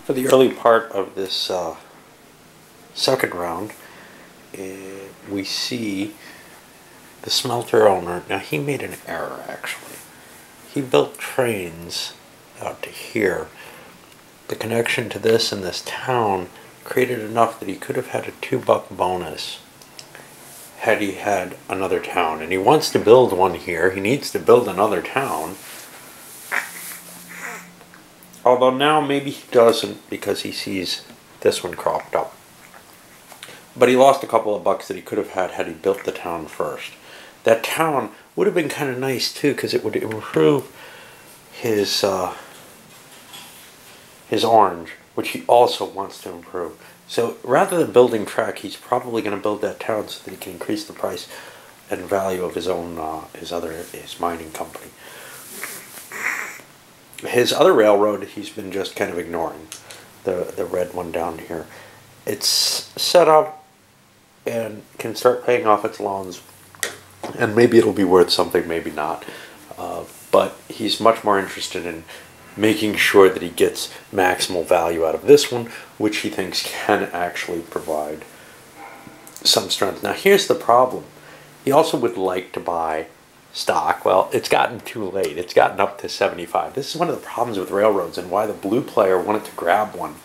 For the early part of this second round, we see the smelter owner. Now, he made an error, actually. He built trains out to here. The connection to this and this town created enough that he could have had a $2 bonus had he had another town. And he wants to build one here. He needs to build another town. Although now maybe he doesn't, because he sees this one cropped up. But he lost a couple of bucks that he could have had he built the town first. That town would have been kind of nice too, because it would improve his orange, which he also wants to improve. So rather than building track, he's probably going to build that town so that he can increase the price and value of his own his mining company. His other railroad, he's been just kind of ignoring, the red one down here. It's set up and can start paying off its loans, and maybe it'll be worth something, maybe not. But he's much more interested in making sure that he gets maximal value out of this one, which he thinks can actually provide some strength. Now, here's the problem. He also would like to buy stock. Well, it's gotten too late. It's gotten up to 75. This is one of the problems with railroads and why the blue player wanted to grab one.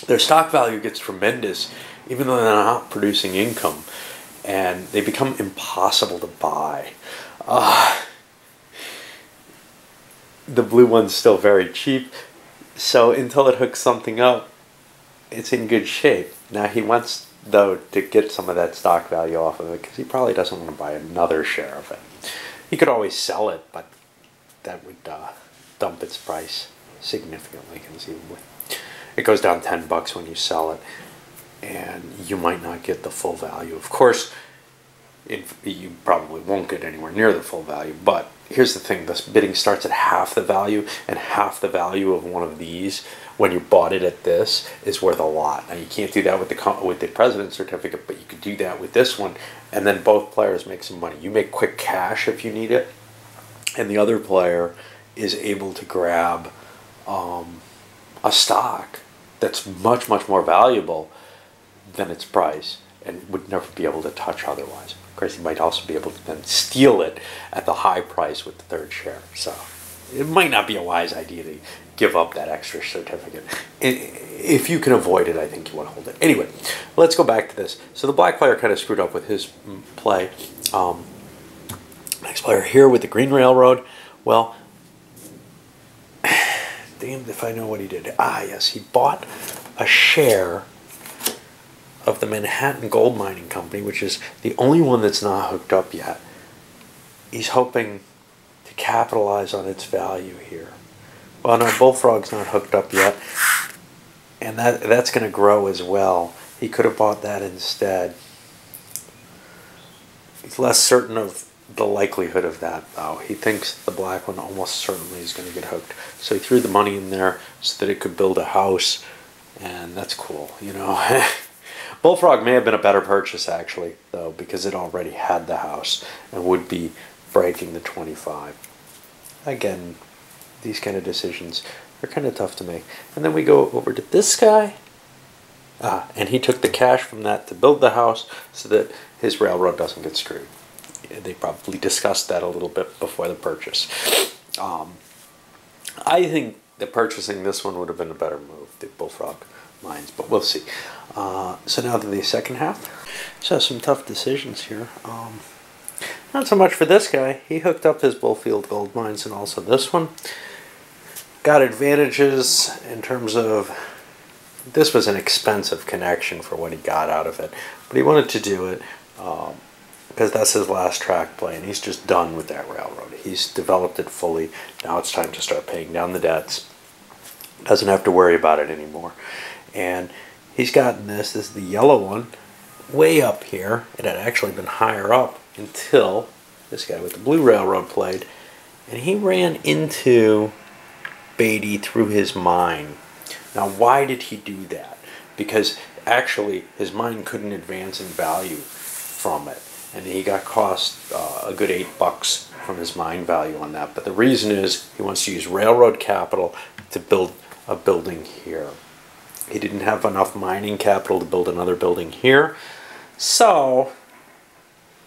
Their stock value gets tremendous even though they're not producing income, and they become impossible to buy. The blue one's still very cheap, so until it hooks something up, it's in good shape. Now he wants, though, to get some of that stock value off of it, because he probably doesn't want to buy another share of it. He could always sell it, but that would dump its price significantly, conceivably. It goes down $10 when you sell it, and you might not get the full value. Of course, you probably won't get anywhere near the full value, but here's the thing. This bidding starts at half the value, and half the value of one of these, when you bought it at this, is worth a lot. Now, you can't do that with the President's Certificate, but you could do that with this one, and then both players make some money. You make quick cash if you need it, and the other player is able to grab a stock that's much, much more valuable than its price and would never be able to touch otherwise. Of course, he might also be able to then steal it at the high price with the third share. So it might not be a wise idea to give up that extra certificate. If you can avoid it, I think you want to hold it. Anyway, let's go back to this. So the black player kind of screwed up with his play. Next player here with the green railroad. Well, damned if I know what he did. Ah, yes, he bought a share of the Manhattan Gold Mining Company, which is the only one that's not hooked up yet. He's hoping to capitalize on its value here. Well, no, Bullfrog's not hooked up yet, and that's going to grow as well. He could have bought that instead. He's less certain of the likelihood of that, though. He thinks the black one almost certainly is going to get hooked. So he threw the money in there so that it could build a house, and that's cool, you know. Bullfrog may have been a better purchase, actually, though, because it already had the house and would be breaking the 25. Again, these kind of decisions are kind of tough to make. And then we go over to this guy. And he took the cash from that to build the house so that his railroad doesn't get screwed. They probably discussed that a little bit before the purchase. I think that purchasing this one would have been a better move, the Bullfrog Mines, but we'll see. So now to the second half. So some tough decisions here. Not so much for this guy. He hooked up his Bullfield Gold Mines and also this one. Got advantages in terms of this was an expensive connection for what he got out of it, but he wanted to do it because that's his last track play, and he's just done with that railroad. He's developed it fully. Now it's time to start paying down the debts. Doesn't have to worry about it anymore. And he's gotten this. This is the yellow one, way up here. It had actually been higher up until this guy with the blue railroad played, and he ran into Beatty through his mine. Now, why did he do that? Because actually his mine couldn't advance in value from it, and he got cost a good $8 from his mine value on that. But the reason is he wants to use railroad capital to build a building here. He didn't have enough mining capital to build another building here. So,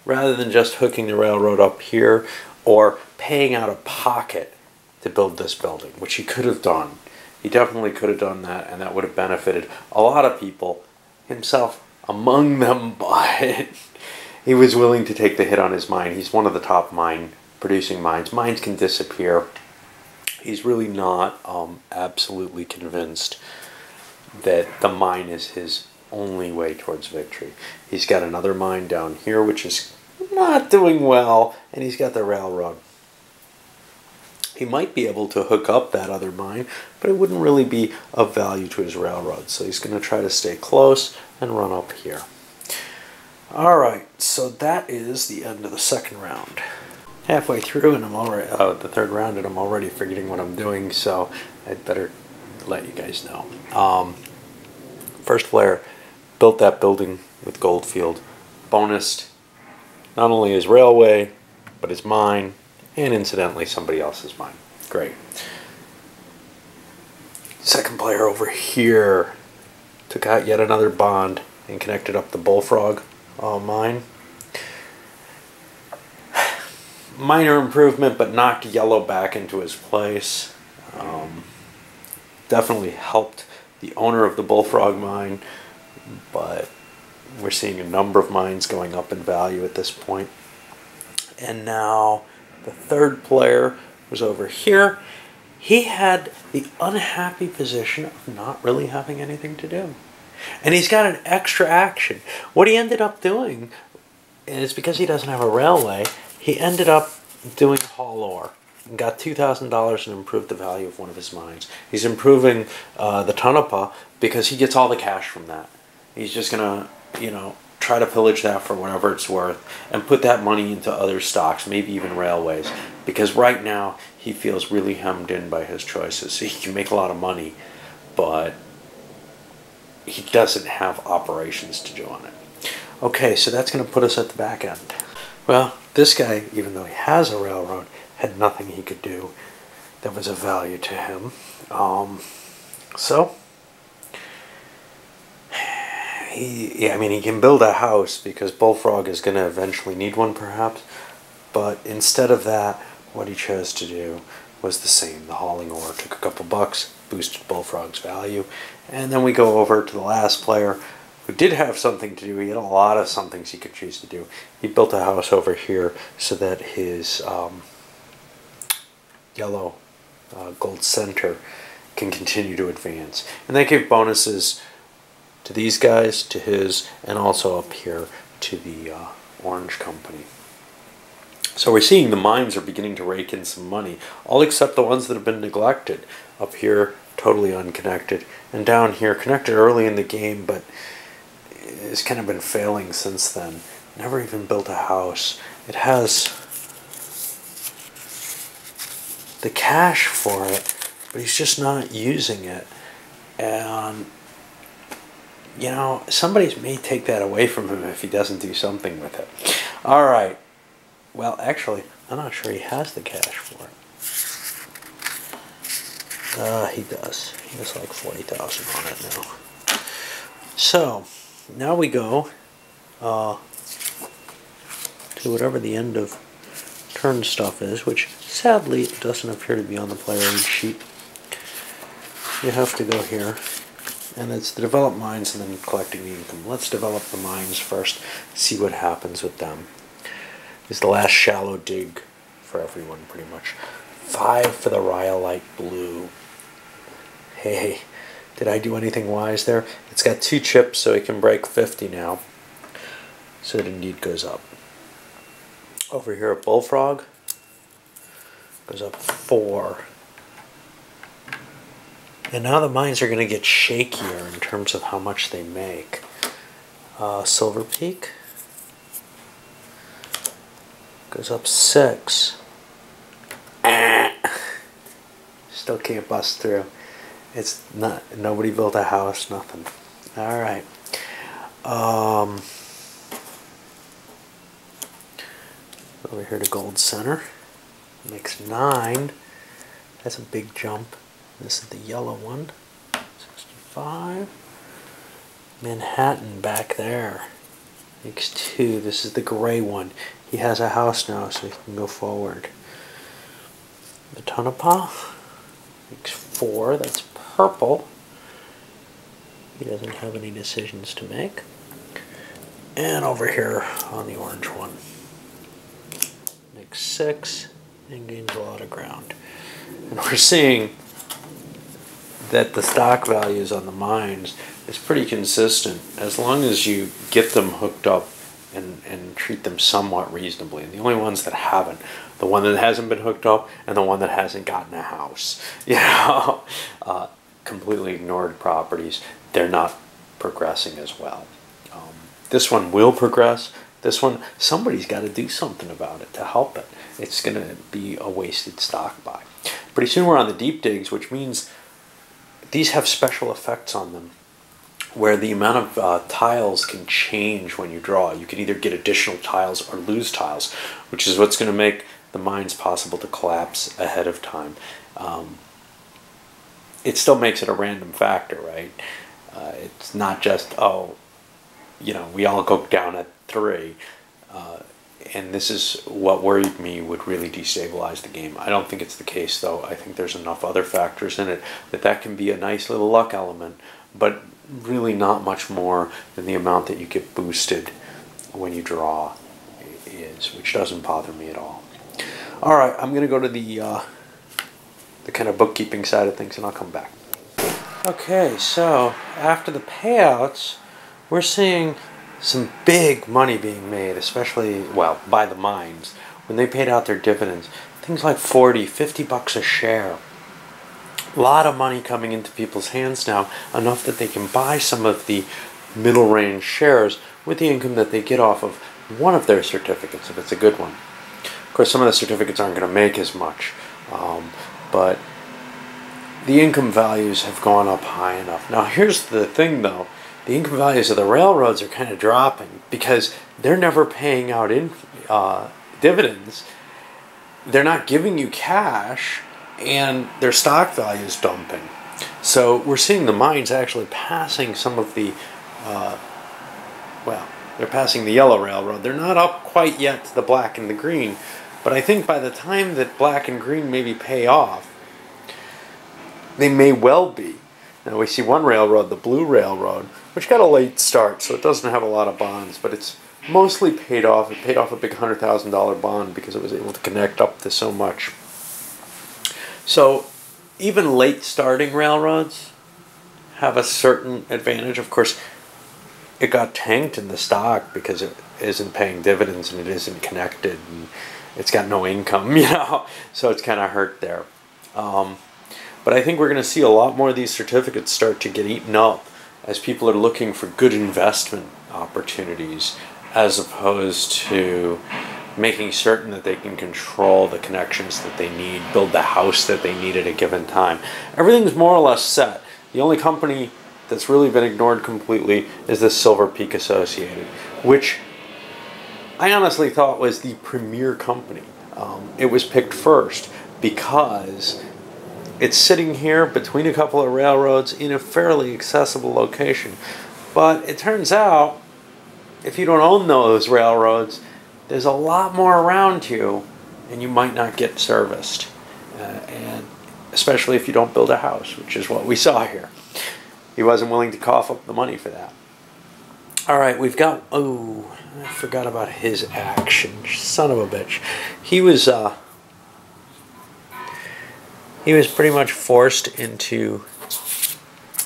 rather than just hooking the railroad up here or paying out of pocket to build this building, which he could have done, he definitely could have done that, and that would have benefited a lot of people, himself among them, but he was willing to take the hit on his mine. He's one of the top producing mines. Mines can disappear. He's really not absolutely convinced that the mine is his only way towards victory. He's got another mine down here which is not doing well, and he's got the railroad. He might be able to hook up that other mine, but it wouldn't really be of value to his railroad, so he's going to try to stay close and run up here. Alright, so that is the end of the second round. Halfway through, and I'm already the third round, and I'm already forgetting what I'm doing, so I'd better let you guys know. First player built that building with Goldfield, bonused not only his railway, but his mine, and incidentally somebody else's mine. Great. Second player over here took out yet another bond and connected up the Bullfrog mine. Minor improvement, but knocked yellow back into his place. Definitely helped the owner of the Bullfrog mine, but we're seeing a number of mines going up in value at this point. And now the third player was over here. He had the unhappy position of not really having anything to do. And he's got an extra action. What he ended up doing is, because he doesn't have a railway, he ended up doing haul ore and got $2,000 and improved the value of one of his mines. He's improving the Tonopah because he gets all the cash from that. He's just going to, try to pillage that for whatever it's worth and put that money into other stocks, maybe even railways, because right now he feels really hemmed in by his choices. He can make a lot of money, but he doesn't have operations to do on it. Okay, so that's going to put us at the back end. Well, this guy, even though he has a railroad, had nothing he could do that was of value to him. He can build a house because Bullfrog is going to eventually need one perhaps, but instead of that, what he chose to do was the same. The hauling ore took a couple bucks, boosted Bullfrog's value, and then we go over to the last player who did have something to do. He had a lot of somethings he could choose to do. He built a house over here so that his yellow gold center can continue to advance, and that gave bonuses to these guys, to his, and also up here to the orange company. So we're seeing the mines are beginning to rake in some money, all except the ones that have been neglected. Up here, totally unconnected, and down here, connected early in the game, but it's kind of been failing since then. Never even built a house. It has the cash for it, but he's just not using it. And somebody may take that away from him if he doesn't do something with it. Alright. Well, actually, I'm not sure he has the cash for it. He does. He has like 40,000 on it now. So, now we go to whatever the end of turn stuff is, which sadly doesn't appear to be on the player aid sheet. You have to go here. And it's the develop mines and then collecting the income. Let's develop the mines first, see what happens with them. It's the last shallow dig for everyone, pretty much. 5 for the rhyolite blue. Hey, did I do anything wise there? It's got 2 chips, so it can break 50 now. So it indeed goes up. Over here at Bullfrog, goes up 4. And now the mines are going to get shakier in terms of how much they make. Silver Peak goes up 6. Still can't bust through. It's not. Nobody built a house. Nothing. All right. Over here to Gold Center. Makes 9. That's a big jump. This is the yellow one. 5. Manhattan back there makes 2. This is the gray one. He has a house now, so he can go forward. The Tonopah makes 4. That's purple. He doesn't have any decisions to make. And over here on the orange one, makes 6 and gains a lot of ground. And we're seeing that the stock values on the mines is pretty consistent as long as you get them hooked up and treat them somewhat reasonably. And the only ones that haven't, the one that hasn't been hooked up and the one that hasn't gotten a house, you know, completely ignored properties, they're not progressing as well. This one will progress. This one, somebody's got to do something about it to help it. It's going to be a wasted stock buy. Pretty soon we're on the deep digs, which means these have special effects on them where the amount of tiles can change when you draw. You can either get additional tiles or lose tiles, which is what's going to make the mines possible to collapse ahead of time. It still makes it a random factor, right? It's not just, oh, you know, we all go down at 3. And this is what worried me would really destabilize the game. I don't think it's the case, though. I think there's enough other factors in it that can be a nice little luck element, but really not much more than the amount that you get boosted when you draw is, which doesn't bother me at all. All right, I'm going to go to the kind of bookkeeping side of things, and I'll come back. Okay, so after the payouts, we're seeing some big money being made, especially, well, by the mines. When they paid out their dividends, things like 40, 50 bucks a share. A lot of money coming into people's hands now, enough that they can buy some of the middle range shares with the income that they get off of one of their certificates, if it's a good one. Of course, some of the certificates aren't going to make as much, but the income values have gone up high enough. Now, here's the thing, though. The income values of the railroads are kind of dropping because they're never paying out dividends. They're not giving you cash, and their stock value is dumping. So we're seeing the mines actually passing some of the, well, they're passing the yellow railroad. They're not up quite yet to the black and the green, but I think by the time that black and green maybe pay off, they may well be. Now we see one railroad, the Blue Railroad, which got a late start, so it doesn't have a lot of bonds, but it's mostly paid off. It paid off a big $100,000 bond because it was able to connect up to so much. So even late starting railroads have a certain advantage. Of course, it got tanked in the stock because it isn't paying dividends and it isn't connected and it's got no income, you know, so it's kind of hurt there. But I think we're going to see a lot more of these certificates start to get eaten up as people are looking for good investment opportunities as opposed to making certain that they can control the connections that they need, build the house that they need at a given time. Everything's more or less set. The only company that's really been ignored completely is the Silver Peak Associated, which I honestly thought was the premier company. It was picked first because it's sitting here between a couple of railroads in a fairly accessible location. But it turns out, if you don't own those railroads, there's a lot more around you and you might not get serviced. And especially if you don't build a house, which is what we saw here. He wasn't willing to cough up the money for that. All right, we've got, oh, I forgot about his action. Son of a bitch. He was pretty much forced into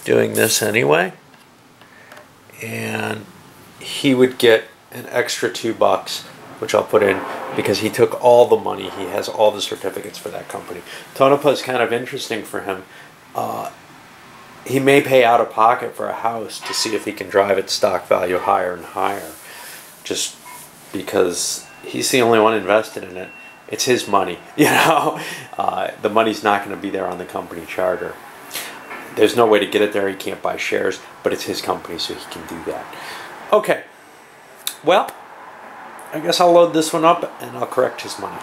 doing this anyway, and he would get an extra $2, which I'll put in because he took all the money. He has all the certificates for that company. Tonopah is kind of interesting for him. He may pay out of pocket for a house to see if he can drive its stock value higher and higher, just because he's the only one invested in it. It's his money, you know. The money's not going to be there on the company charter. There's no way to get it there. He can't buy shares, but it's his company, so he can do that. Okay. Well, I guess I'll load this one up and I'll correct his money.